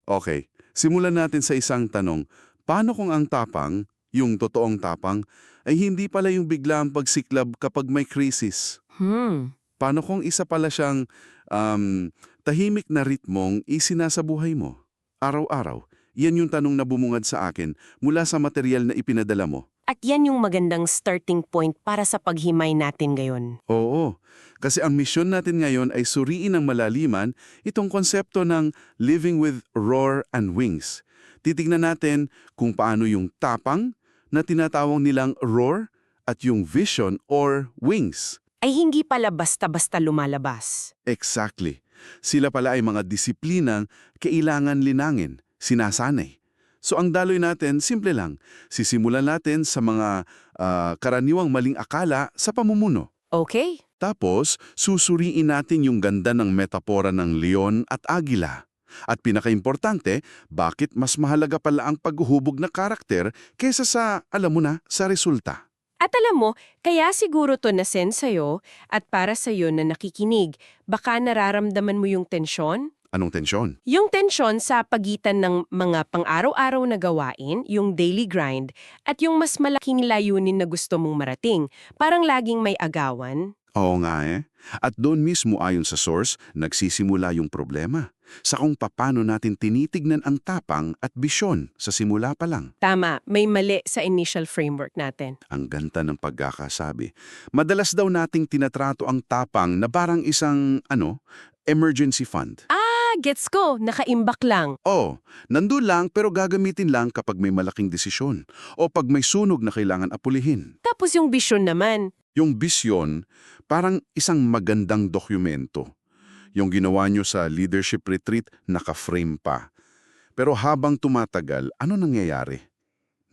Okay, simulan natin sa isang tanong. Paano kung ang tapang, yung totoong tapang, ay hindi pala yung biglaang pagsiklab kapag may krisis? Hmm. Paano kung isa pala siyang tahimik na ritmong isinasabuhay mo? Araw-araw. Yan yung tanong na bumungad sa akin mula sa material na ipinadala mo. At yan yung magandang starting point para sa paghimay natin ngayon. Oo, kasi ang misyon natin ngayon ay suriin ng malaliman itong konsepto ng living with roar and wings. Titignan natin kung paano yung tapang na tinatawag nilang roar at yung vision or wings. Ay hindi pala basta-basta lumalabas. Exactly. Sila pala ay mga disiplinang kailangan linangin, sinasanay. So ang daloy natin, simple lang. Sisimulan natin sa mga karaniwang maling akala sa pamumuno. Okay? Tapos, susuriin natin yung ganda ng metapora ng leon at agila. At pinakaimportante, bakit mas mahalaga pala ang paghuhubog na karakter kaysa sa, alam mo na, sa resulta. At alam mo, kaya siguro to na-send sa'yo at para sa'yo na nakikinig, baka nararamdaman mo yung tensyon? Anong tensyon? Yung tensyon sa pagitan ng mga pang-araw-araw na gawain, yung daily grind, at yung mas malaking layunin na gusto mong marating, parang laging may agawan. Oo nga eh. At doon mismo ayon sa source, nagsisimula yung problema. Sa kung paano natin tinitignan ang tapang at bisyon sa simula pa lang. Tama, may mali sa initial framework natin. Ang ganda ng pagkakasabi. Madalas daw nating tinatrato ang tapang na parang isang, emergency fund. Gets ko, nakaimbak lang. Oh, nandun lang pero gagamitin lang kapag may malaking desisyon o pag may sunog na kailangan apulihin. Tapos yung vision naman, Yung bisyon, parang isang magandang dokumento. Yung ginawa nyo sa leadership retreat, naka-frame pa. Pero habang tumatagal, ano nangyayari?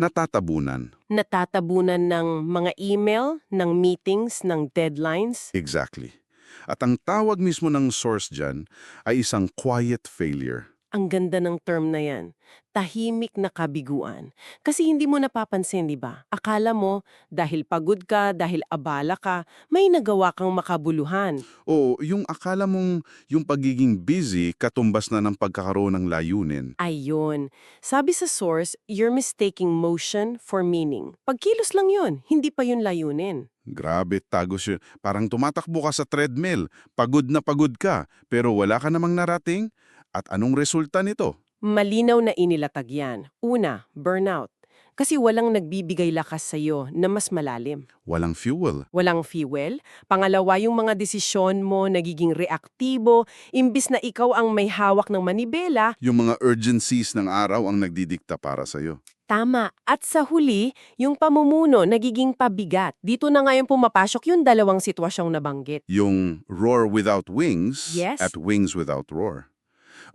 Natatabunan. natatabunan ng mga email, ng meetings, ng deadlines. Exactly. At ang tawag mismo ng source dyan ay isang quiet failure. Ang ganda ng term na yan. Tahimik na kabiguan. Kasi hindi mo napapansin, di ba? Akala mo, dahil pagod ka, dahil abala ka, may nagawa kang makabuluhan. O yung akala mong yung pagiging busy katumbas na ng pagkakaroon ng layunin. Ayun. Sabi sa source, you're mistaking motion for meaning. Pagkilos lang yun, hindi pa yun layunin. Grabe, tagos yun. Parang tumatakbo ka sa treadmill. Pagod na pagod ka, pero wala ka namang narating. At anong resulta nito? Malinaw na inilatag yan. Una, burnout. Kasi walang nagbibigay lakas sa'yo na mas malalim. Walang fuel. Walang fuel. Pangalawa, yung mga desisyon mo nagiging reaktibo, imbis na ikaw ang may hawak ng manibela. Yung mga urgencies ng araw ang nagdidikta para sa'yo. Tama. At sa huli, yung pamumuno nagiging pabigat. Dito na ngayon pumapasok yung dalawang sitwasyong nabanggit. Yung roar without wings Yes. at wings without roar.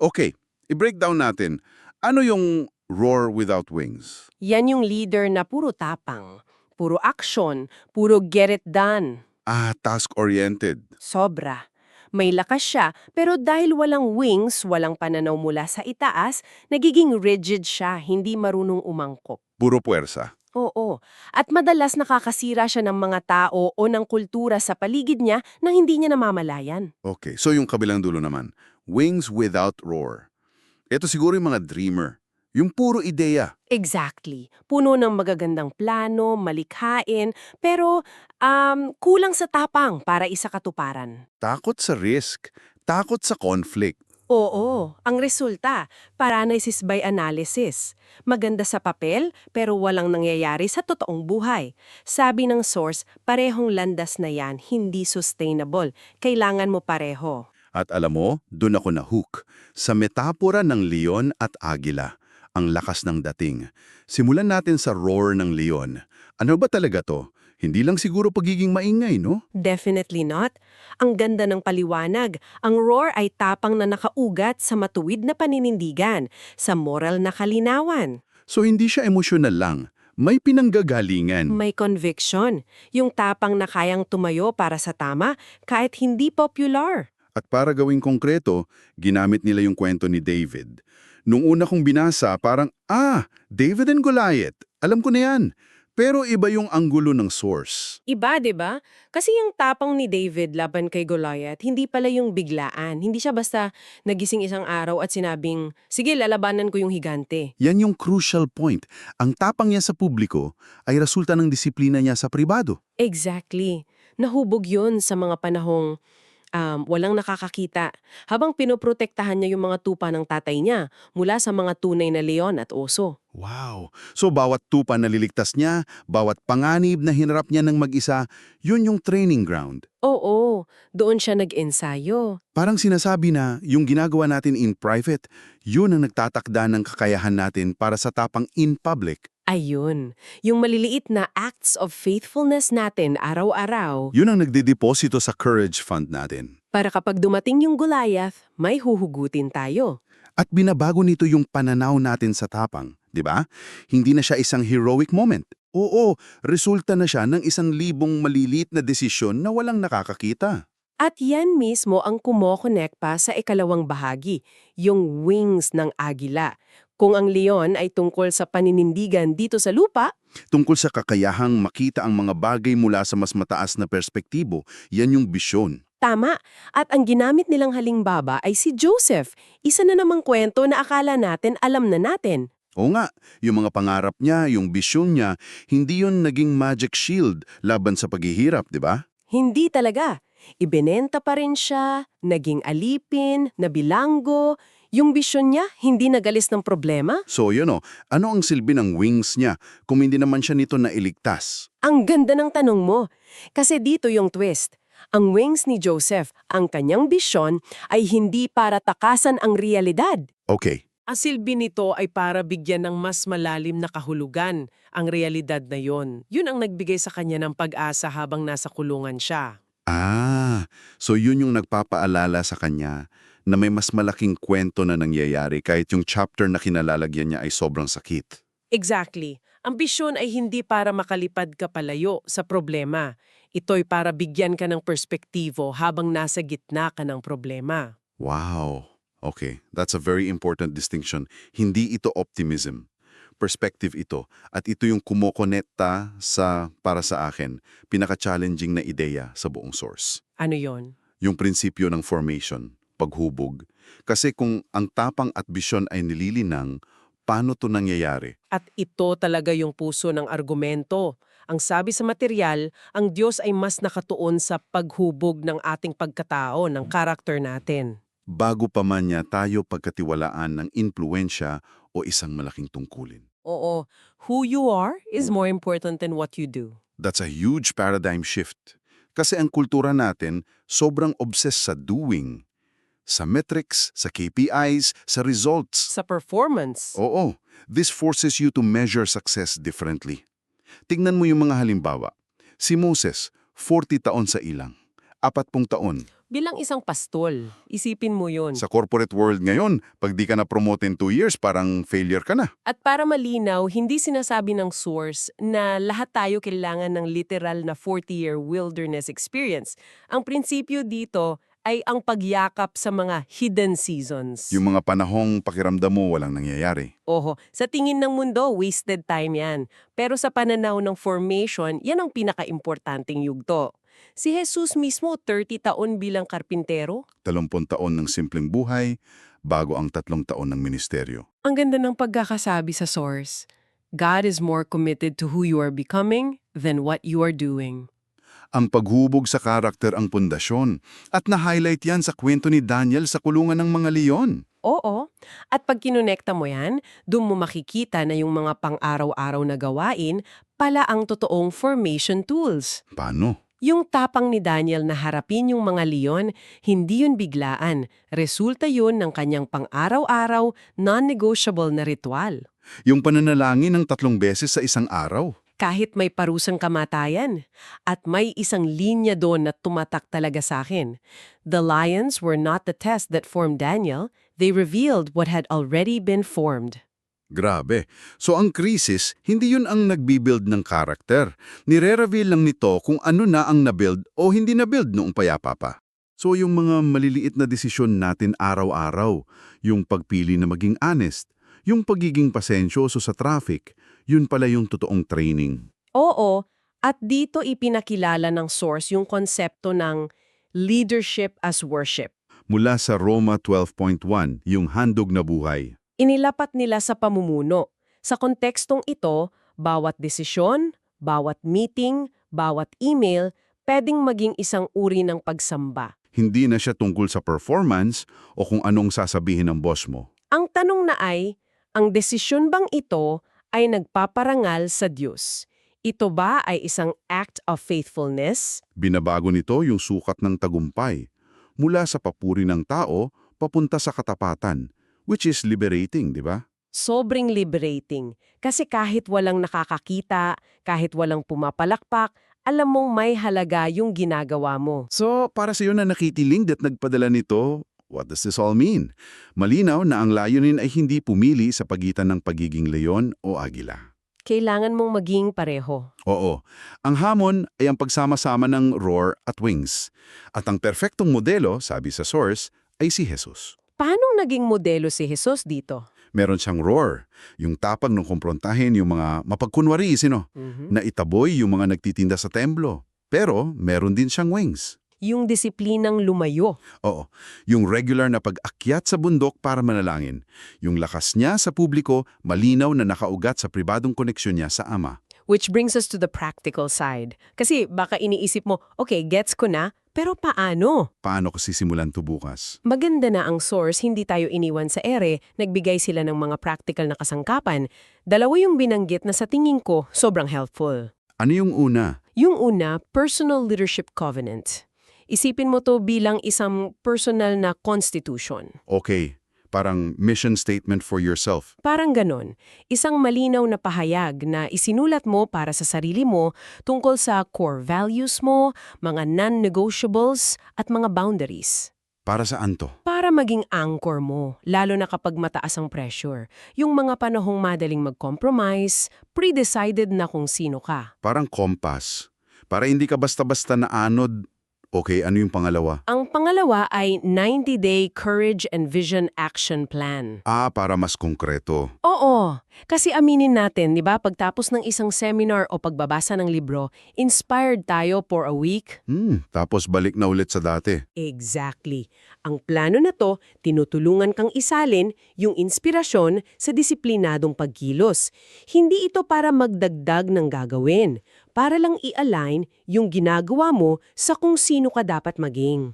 Okay, i-breakdown natin. Ano yung roar without wings? Yan yung leader na puro tapang, puro action, puro get it done. Task-oriented. Sobra. May lakas siya, pero dahil walang wings, walang pananaw mula sa itaas, nagiging rigid siya, hindi marunong umangkop. Puro puwersa. Oo. At madalas nakakasira siya ng mga tao o ng kultura sa paligid niya na hindi niya namamalayan. Okay, so yung kabilang dulo naman. Wings without roar. Ito siguro yung mga dreamer. Yung puro ideya. Exactly. Puno ng magagandang plano, malikhain, pero kulang sa tapang para isakatuparan. Takot sa risk. Takot sa conflict. Oo, ang resulta, paralysis by analysis. Maganda sa papel, pero walang nangyayari sa totoong buhay. Sabi ng source, parehong landas na yan, hindi sustainable. Kailangan mo pareho. At alam mo, dun ako na-hook. Sa metapora ng leon at agila. Ang lakas ng dating. Simulan natin sa roar ng leon. Ano ba talaga to? Hindi lang siguro pagiging maingay, no? Definitely not. Ang ganda ng paliwanag. Ang roar ay tapang na nakaugat sa matuwid na paninindigan, sa moral na kalinawan. So hindi siya emosyonal lang. May pinanggagalingan. May conviction. Yung tapang na kayang tumayo para sa tama kahit hindi popular. At para gawing konkreto, ginamit nila yung kwento ni David. Nung una kong binasa, parang, David and Goliath. Alam ko na yan. Pero iba yung anggulo ng source. Iba, 'di ba? Kasi yung tapang ni David laban kay Goliath, hindi pala yung biglaan. Hindi siya basta nagising isang araw at sinabing, "Sige, lalabanan ko yung higante." Yan yung crucial point. Ang tapang niya sa publiko ay resulta ng disiplina niya sa pribado. Exactly. Nahubog yun sa mga panahong walang nakakakita. Habang pinoprotektahan niya yung mga tupa ng tatay niya mula sa mga tunay na leon at oso. Wow! So bawat tupa na liligtas niya, bawat panganib na hinarap niya ng mag-isa, yun yung training ground. Oo, doon siya nag-ensayo. Parang sinasabi na yung ginagawa natin in private, yun ang nagtatakda ng kakayahan natin para sa tapang in public. Ayun, yung maliliit na acts of faithfulness natin araw-araw Yun ang nagdedeposito sa courage fund natin. para kapag dumating yung Goliath, may huhugutin tayo. At binabago nito yung pananaw natin sa tapang, di ba? Hindi na siya isang heroic moment. Oo, resulta na siya ng 1,000 maliliit na desisyon na walang nakakakita. At yan mismo ang kumokonek pa sa ikalawang bahagi, yung wings ng agila. Kung ang leon ay tungkol sa paninindigan dito sa lupa, Tungkol sa kakayahang makita ang mga bagay mula sa mas mataas na perspektibo, yan yung bisyon. tama. At ang ginamit nilang halingbaba ay si Joseph, isa na namang kwento na akala natin alam na natin. Oo nga, yung mga pangarap niya, yung bisyon niya, hindi yun naging magic shield laban sa paghihirap, di ba? Hindi talaga. Ibinenta pa rin siya, naging alipin, nabilanggo. Yung bisyon niya, hindi nagalis ng problema. So yun o, ano ang silbi ng wings niya kung hindi naman siya nito nailigtas? Ang ganda ng tanong mo. Kasi dito yung twist. Ang wings ni Joseph, ang kanyang bisyon, ay hindi para takasan ang realidad. Okay, Ang silbi nito ay para bigyan ng mas malalim na kahulugan ang realidad na yon. Yun ang nagbigay sa kanya ng pag-asa habang nasa kulungan siya. so yun yung nagpapaalala sa kanya na may mas malaking kwento na nangyayari kahit yung chapter na kinalalagyan niya ay sobrang sakit. Exactly. Ang bisyon ay hindi para makalipad ka palayo sa problema. Ito'y para bigyan ka ng perspektibo habang nasa gitna ka ng problema. Wow. Okay, that's a very important distinction. Hindi ito optimism. Perspective ito. At ito yung kumokonekta para sa akin, pinaka-challenging na ideya sa buong source. Ano yon? Yung prinsipyo ng formation, paghubog. Kasi kung ang tapang at bisyon ay nililinang, paano to nangyayari? At ito talaga yung puso ng argumento. Ang sabi sa material, ang Diyos ay mas nakatuon sa paghubog ng ating pagkatao, ng karakter natin. Bago pa man niya tayo pagkatiwalaan ng impluensya o isang malaking tungkulin. Oo, who you are is more important than what you do. That's a huge paradigm shift. Kasi ang kultura natin sobrang obsessed sa doing. Sa metrics, sa KPIs, sa results. Sa performance. Oo, this forces you to measure success differently. Tignan mo yung mga halimbawa. Si Moses, 40 taon sa ilang. 40 taon. Bilang isang pastol, isipin mo yun. Sa corporate world ngayon, pag di ka na-promote in 2 years, parang failure ka na. At para malinaw, hindi sinasabi ng source na lahat tayo kailangan ng literal na 40-year wilderness experience. Ang prinsipyo dito ay ang pagyakap sa mga hidden seasons. Yung mga panahong pakiramdam mo walang nangyayari. Oho, sa tingin ng mundo, wasted time yan. Pero sa pananaw ng formation, yan ang pinaka-importanting yugto. Si Jesus mismo, 30 taon bilang karpintero. 30 taon ng simpleng buhay, bago ang 3 taon ng ministeryo. Ang ganda ng pagkakasabi sa source. God is more committed to who you are becoming than what you are doing. Ang paghubog sa karakter ang pundasyon, at na-highlight yan sa kwento ni Daniel sa kulungan ng mga leon. Oo. At pag kinonekta mo yan, doon mo makikita na yung mga pang-araw-araw na gawain pala ang totoong formation tools. Paano? Yung tapang ni Daniel na harapin yung mga leon, hindi yun biglaan. Resulta yun ng kanyang pang-araw-araw, non-negotiable na ritual. Yung pananalangin ng 3 beses sa isang araw. Kahit may parusang kamatayan. At may isang linya doon na tumatak talaga sa akin. The lions were not the test that formed Daniel. They revealed what had already been formed. Grabe. So ang krisis, hindi yun ang nagbibuild ng karakter. Nire-reveal lang nito kung ano na ang nabuild o hindi nabuild noong payapa pa. So yung mga maliliit na desisyon natin araw-araw, yung pagpili na maging honest, yung pagiging pasensyoso sa traffic, yun pala yung totoong training. Oo, at dito ipinakilala ng source yung konsepto ng leadership as worship. Mula sa Roma 12.1, yung handog na buhay. Inilapat nila sa pamumuno. Sa kontekstong ito, bawat desisyon, bawat meeting, bawat email, pwedeng maging isang uri ng pagsamba. Hindi na siya tungkol sa performance o kung anong sasabihin ng boss mo. Ang tanong na ay, ang desisyon bang ito ay nagpaparangal sa Diyos? Ito ba ay isang act of faithfulness? Binabago nito yung sukat ng tagumpay. Mula sa papuri ng tao, papunta sa katapatan, which is liberating, di ba? Sobrang liberating. Kasi kahit walang nakakakita, kahit walang pumapalakpak, alam mong may halaga yung ginagawa mo. So, para sa iyo na nakitiling at nagpadala nito, what does this all mean? Malinaw na ang layunin ay hindi pumili sa pagitan ng pagiging leon o agila. Kailangan mong maging pareho. Oo, ang hamon ay ang pagsama-sama ng roar at wings. At ang perfectong modelo, sabi sa source, ay si Jesus. Paano naging modelo si Jesus dito? Meron siyang roar, yung tapang ng kumprontahin yung mga mapagkunwari, na itaboy yung mga nagtitinda sa templo. Pero meron din siyang wings. Yung disiplinang lumayo. Oo, yung regular na pag-akyat sa bundok para manalangin. Yung lakas niya sa publiko, malinaw na nakaugat sa pribadong koneksyon niya sa Ama. Which brings us to the practical side. Kasi baka iniisip mo, okay, gets ko na, pero paano? Paano ko sisimulan to bukas? Maganda na ang source, hindi tayo iniwan sa ere, nagbigay sila ng mga practical na kasangkapan. Dalawa yung binanggit na sa tingin ko sobrang helpful. Ano yung una? Yung una, personal leadership covenant. Isipin mo to bilang isang personal na constitution. Okay, parang mission statement for yourself. Parang ganon. Isang malinaw na pahayag na isinulat mo para sa sarili mo tungkol sa core values mo, mga non-negotiables at mga boundaries. Para saan to? Para maging anchor mo, lalo na kapag mataas ang pressure. Yung mga panahong madaling mag-compromise, pre-decided na kung sino ka. Parang compass. Para hindi ka basta-basta na anod. Okay, ano yung pangalawa? Ang pangalawa ay 90-day Courage and Vision Action Plan. Para mas konkreto. Oo, kasi aminin natin, di ba, pagtapos ng isang seminar o pagbabasa ng libro, inspired tayo for a week? Tapos balik na ulit sa dati. Exactly. Ang plano na to, tinutulungan kang isalin yung inspirasyon sa disiplinadong pagkilos. Hindi ito para magdagdag ng gagawin, para lang i-align yung ginagawa mo sa kung sino ka dapat maging.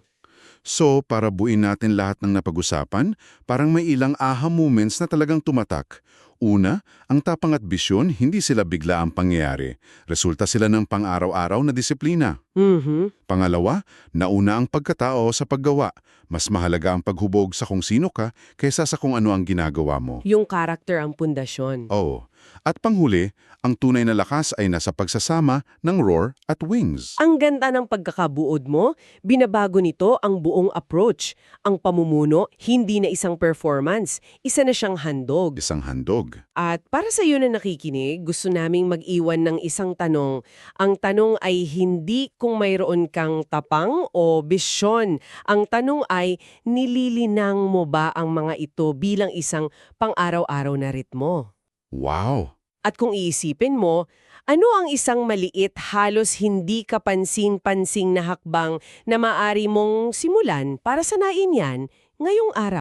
So, para buuin natin lahat ng napag-usapan, parang may ilang aha moments na talagang tumatak. Una, ang tapang at bisyon, hindi sila bigla ang pangyayari. Resulta sila ng pang-araw-araw na disiplina. Pangalawa, nauna ang pagkatao sa paggawa. Mas mahalaga ang paghubog sa kung sino ka kaysa sa kung ano ang ginagawa mo. Yung character ang pundasyon. Oo. At panghuli, ang tunay na lakas ay nasa pagsasama ng roar at wings. Ang ganda ng pagkakabuod mo, binabago nito ang buong approach. Ang pamumuno, hindi na isang performance, isa na siyang handog. Isang handog. At para sa iyo na nakikinig, gusto naming mag-iwan ng isang tanong. Ang tanong ay hindi kung mayroon kang tapang o bisyon. Ang tanong ay, nililinang mo ba ang mga ito bilang isang pang-araw-araw na ritmo? Wow! At kung iisipin mo, ano ang isang maliit, halos hindi kapansin-pansing na hakbang na maaari mong simulan para sanayin yan ngayong araw?